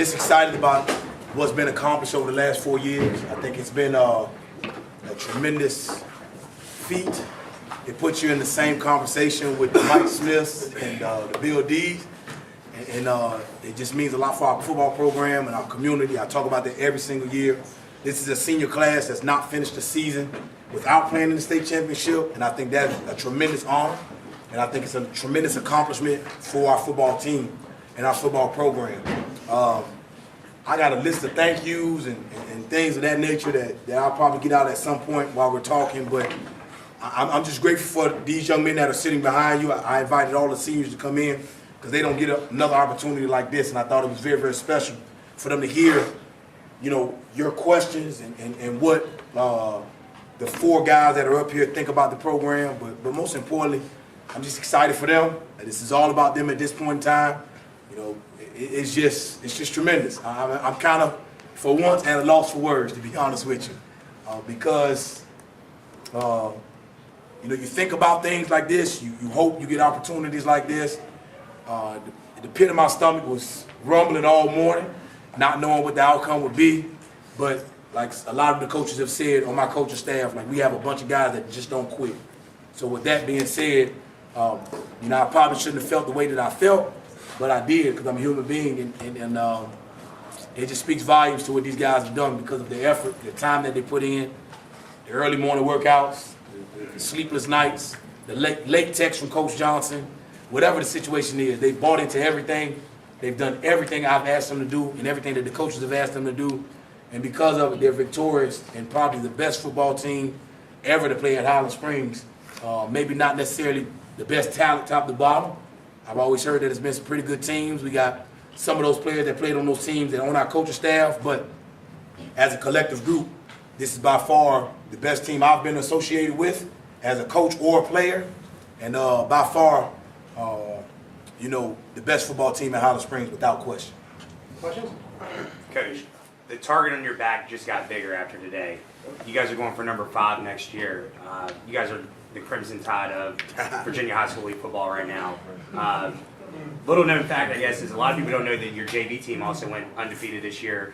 just excited about what's been accomplished over the last 4 years. I think it's been a tremendous feat. It puts you in the same conversation with the Mike Smiths and the Bill D's. And it just means a lot for our football program and our community. I talk about that every single year. This is a senior class that's not finished the season without playing in the state championship, and I think that's a tremendous honor, and I think it's a tremendous accomplishment for our football team and our football program. I got a list of thank yous and things of that nature that I'll probably get out at some point while we're talking, but I'm just grateful for these young men that are sitting behind you. I invited all the seniors to come in because they don't get another opportunity like this, and I thought it was very, very special for them to hear, your questions and what the 4 guys that are up here think about the program. But most importantly, I'm just excited for them. This is all about them at this point in time. It's just tremendous. I'm kind of, for once, at a loss for words, to be honest with you, because you think about things like this. You hope you get opportunities like this. The pit of my stomach was rumbling all morning, not knowing what the outcome would be. But like a lot of the coaches have said on my coaching staff, like we have a bunch of guys that just don't quit. So with that being said, I probably shouldn't have felt the way that I felt, but I did because I'm a human being, and it just speaks volumes to what these guys have done because of their effort, the time that they put in, the early morning workouts, the sleepless nights, the late text from Coach Johnson. Whatever the situation is, they bought into everything. They've done everything I've asked them to do and everything that the coaches have asked them to do. And because of it, they're victorious and probably the best football team ever to play at Highland Springs. Maybe not necessarily the best talent top to bottom. I've always heard that it's been some pretty good teams. We got some of those players that played on those teams that on our coaching staff. But as a collective group, this is by far the best team I've been associated with as a coach or a player. And by far, the best football team at Highland Springs without question. Questions? Coach, the target on your back just got bigger after today. You guys are going for number 5 next year. You guys are the Crimson Tide of Virginia high school league football right now. Little known fact, I guess, is a lot of people don't know that your JV team also went undefeated this year.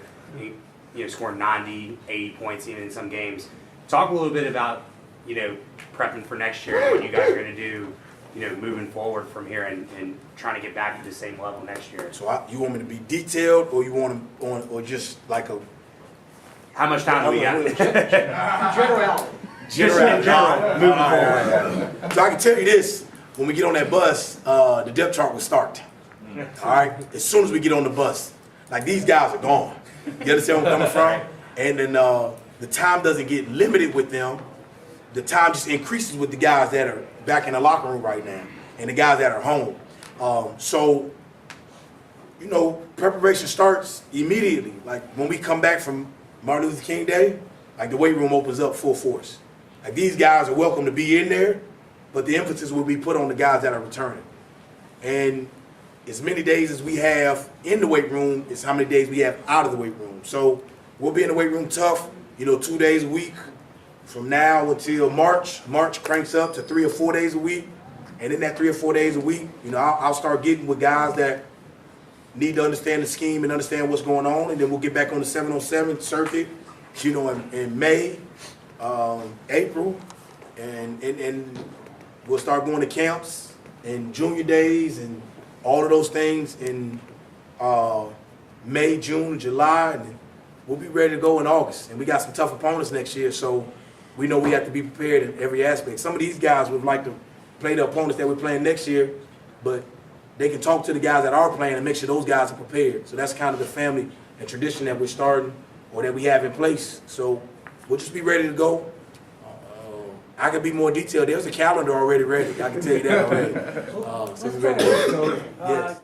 Scoring 90, 80 points even in some games. Talk a little bit about, prepping for next year and what you guys are going to do, moving forward from here and trying to get back to the same level next year. So you want me to be detailed, or you want to, or just like a? How much time do we got? General. Moving forward. So I can tell you this: when we get on that bus, the depth chart will start. All right. As soon as we get on the bus, like these guys are gone. You understand where I'm coming from? And then the time doesn't get limited with them. The time just increases with the guys that are back in the locker room right now and the guys that are home. So, preparation starts immediately. Like when we come back from Martin Luther King Day, like the weight room opens up full force. Like these guys are welcome to be in there, but the emphasis will be put on the guys that are returning. And as many days as we have in the weight room is how many days we have out of the weight room. So we'll be in the weight room tough, 2 days a week. From now until March cranks up to 3 or 4 days a week. And in that 3 or 4 days a week, I'll start getting with guys that need to understand the scheme and understand what's going on. And then we'll get back on the 7-on-7 circuit, in May, April. And we'll start going to camps and junior days and all of those things in May, June, July. And we'll be ready to go in August. And we got some tough opponents next year, so we know we have to be prepared in every aspect. Some of these guys would like to play the opponents that we're playing next year, but they can talk to the guys that are playing and make sure those guys are prepared. So that's kind of the family and tradition that we're starting or that we have in place. So we'll just be ready to go. I can be more detailed. There's a calendar already ready. I can tell you that already. So we're ready to go. Yes.